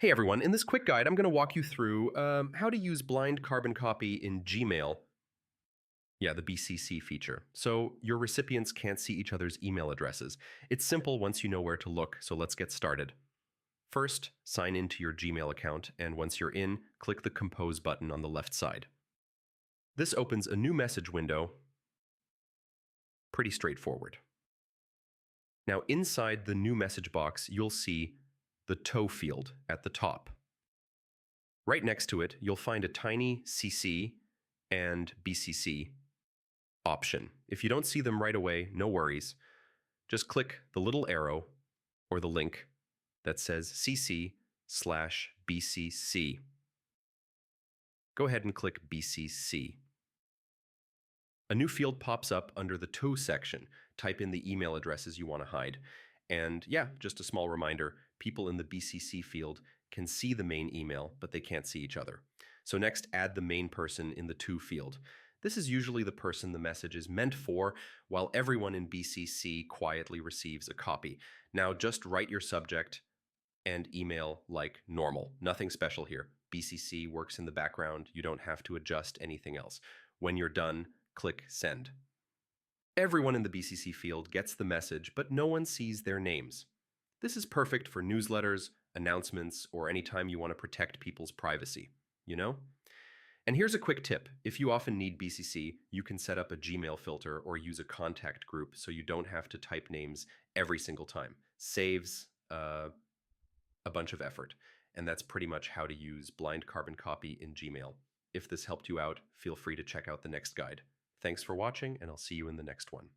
Hey everyone, in this quick guide, I'm going to walk you through how to use blind carbon copy in Gmail. Yeah, the BCC feature. So your recipients can't see each other's email addresses. It's simple once you know where to look, so let's get started. First, sign into your Gmail account, and once you're in, click the Compose button on the left side. This opens a new message window, pretty straightforward. Now, inside the new message box, you'll see the tow field at the top. Right next to it, you'll find a tiny CC and BCC option. If you don't see them right away, no worries. Just click the little arrow or the link that says CC/BCC. Go ahead and click BCC. A new field pops up under the To section. Type in the email addresses you want to hide. And yeah, just a small reminder, people in the BCC field can see the main email, but they can't see each other. So next, add the main person in the To field. This is usually the person the message is meant for, while everyone in BCC quietly receives a copy. Now just write your subject and email like normal. Nothing special here. BCC works in the background. You don't have to adjust anything else. When you're done, click Send. Everyone in the BCC field gets the message, but no one sees their names. This is perfect for newsletters, announcements, or anytime you want to protect people's privacy, you know? And here's a quick tip. If you often need BCC, you can set up a Gmail filter or use a contact group so you don't have to type names every single time. Saves a bunch of effort. And that's pretty much how to use blind carbon copy in Gmail. If this helped you out, feel free to check out the next guide. Thanks for watching, and I'll see you in the next one.